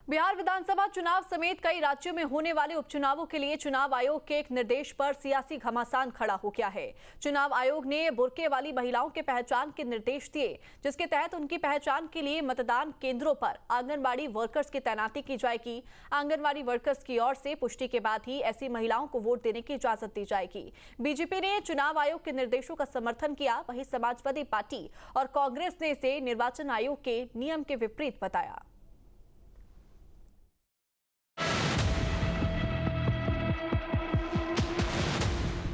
बिहार विधानसभा चुनाव समेत कई राज्यों में होने वाले उपचुनावों के लिए चुनाव आयोग के एक निर्देश पर सियासी घमासान खड़ा हो गया है। चुनाव आयोग ने बुर्के वाली महिलाओं के पहचान के निर्देश दिए, जिसके तहत उनकी पहचान के लिए मतदान केंद्रों पर आंगनबाड़ी वर्कर्स की तैनाती की जाएगी। आंगनबाड़ी वर्कर्स की ओर से पुष्टि के बाद ही ऐसी महिलाओं को वोट देने की इजाजत दी जाएगी। बीजेपी ने चुनाव आयोग के निर्देशों का समर्थन किया, वहीं समाजवादी पार्टी और कांग्रेस ने इसे निर्वाचन आयोग के नियम के विपरीत बताया।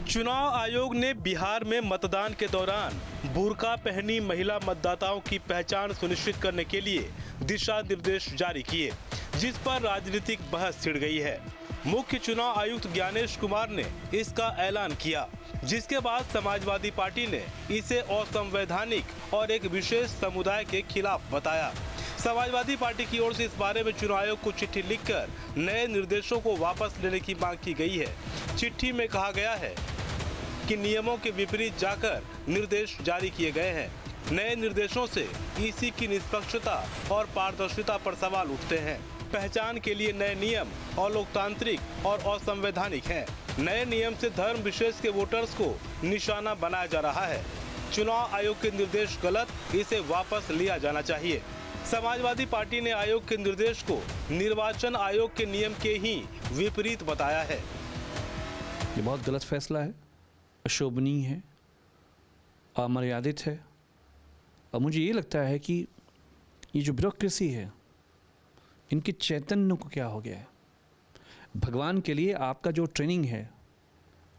चुनाव आयोग ने बिहार में मतदान के दौरान बुर्का पहनी महिला मतदाताओं की पहचान सुनिश्चित करने के लिए दिशा निर्देश जारी किए, जिस पर राजनीतिक बहस छिड़ गई है। मुख्य चुनाव आयुक्त ज्ञानेश कुमार ने इसका ऐलान किया, जिसके बाद समाजवादी पार्टी ने इसे असंवैधानिक और एक विशेष समुदाय के खिलाफ बताया। समाजवादी पार्टी की ओर से इस बारे में चुनाव आयोग को चिट्ठी लिखकर नए निर्देशों को वापस लेने की मांग की गई है। चिट्ठी में कहा गया है कि नियमों के विपरीत जाकर निर्देश जारी किए गए हैं। नए निर्देशों से ईसी की निष्पक्षता और पारदर्शिता पर सवाल उठते हैं। पहचान के लिए नए नियम अलोकतांत्रिक और असंवैधानिक हैं। नए नियम से धर्म विशेष के वोटर्स को निशाना बनाया जा रहा है। चुनाव आयोग के निर्देश गलत, इसे वापस लिया जाना चाहिए। समाजवादी पार्टी ने आयोग के निर्देश को निर्वाचन आयोग के नियम के ही विपरीत बताया है। ये बहुत गलत फैसला है, अशोभनीय है, अमर्यादित है। और मुझे ये लगता है कि ये जो ब्यूरोक्रेसी है, इनके चैतन्य को क्या हो गया है। भगवान के लिए आपका जो ट्रेनिंग है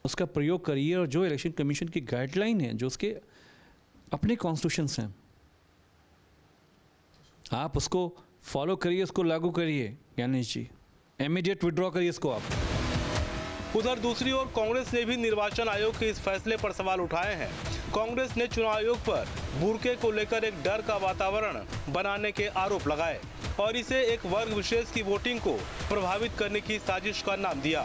उसका प्रयोग करिए, और जो इलेक्शन कमीशन की गाइडलाइन है, जो उसके अपने कॉन्स्टिट्यूशंस हैं, आप उसको फॉलो करिए, उसको लागू करिए। ज्ञानेश जी, इमीडिएट विड्रॉ करिए इसको आप। उधर दूसरी ओर कांग्रेस ने भी निर्वाचन आयोग के इस फैसले पर सवाल उठाए हैं। कांग्रेस ने चुनाव आयोग पर बुर्के को लेकर एक डर का वातावरण बनाने के आरोप लगाए और इसे एक वर्ग विशेष की वोटिंग को प्रभावित करने की साजिश का नाम दिया।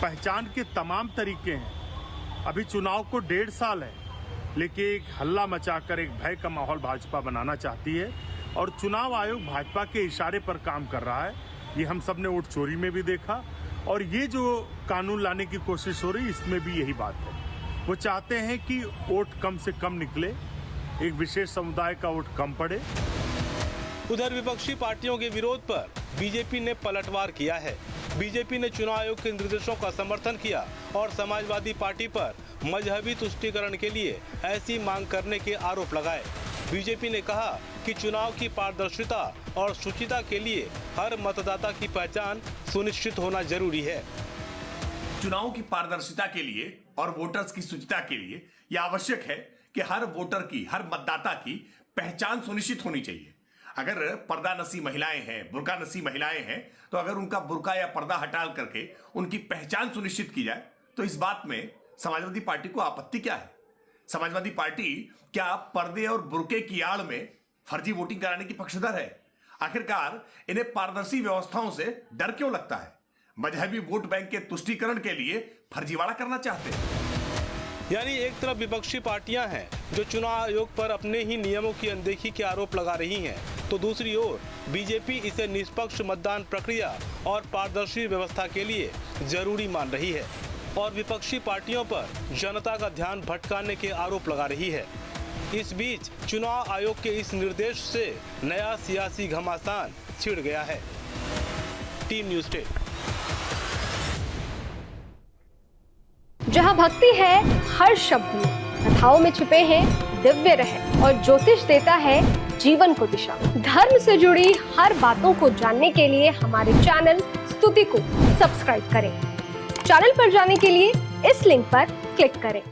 पहचान के तमाम तरीके हैं। अभी चुनाव को 1.5 साल है, लेकिन एक हल्ला मचाकर एक भय का माहौल भाजपा बनाना चाहती है और चुनाव आयोग भाजपा के इशारे पर काम कर रहा है। ये हम सब ने वोट चोरी में भी देखा, और ये जो कानून लाने की कोशिश हो रही है, इसमें भी यही बात है। वो चाहते हैं कि वोट कम से कम निकले, एक विशेष समुदाय का वोट कम पड़े। उधर विपक्षी पार्टियों के विरोध पर बीजेपी ने पलटवार किया है। बीजेपी ने चुनाव आयोग के निर्देशों का समर्थन किया और समाजवादी पार्टी पर मजहबी तुष्टीकरण के लिए ऐसी मांग करने के आरोप लगाए। बीजेपी ने कहा कि चुनाव की पारदर्शिता और शुचिता के लिए हर मतदाता की पहचान सुनिश्चित होना जरूरी है। चुनाव की पारदर्शिता के लिए और वोटर्स की शुचिता के लिए यह आवश्यक है कि हर वोटर की, हर मतदाता की पहचान सुनिश्चित होनी चाहिए। अगर पर्दा नसी महिलाएं हैं, बुर्का नसी महिलाएं हैं, तो अगर उनका बुर्का या पर्दा हटा करके उनकी पहचान सुनिश्चित की जाए, तो इस बात में समाजवादी पार्टी को आपत्ति क्या है? समाजवादी पार्टी क्या पर्दे और बुर्के की आड़ में फर्जी वोटिंग कराने की पक्षधर है? आखिरकार इन्हें पारदर्शी व्यवस्थाओं से डर क्यों लगता है? मजहबी वोट बैंक के तुष्टीकरण के लिए फर्जीवाड़ा करना चाहते हैं। यानी एक तरफ विपक्षी पार्टियां हैं जो चुनाव आयोग पर अपने ही नियमों की अनदेखी के आरोप लगा रही हैं, तो दूसरी ओर बीजेपी इसे निष्पक्ष मतदान प्रक्रिया और पारदर्शी व्यवस्था के लिए जरूरी मान रही है और विपक्षी पार्टियों पर जनता का ध्यान भटकाने के आरोप लगा रही है। इस बीच चुनाव आयोग के इस निर्देश से नया सियासी घमासान छिड़ गया है। Team news state. जहाँ भक्ति है हर शब्द में, कथाओं में छुपे हैं दिव्य रहस्य, और ज्योतिष देता है जीवन को दिशा। धर्म से जुड़ी हर बातों को जानने के लिए हमारे चैनल स्तुति को सब्सक्राइब करें। चैनल पर जाने के लिए इस लिंक पर क्लिक करें।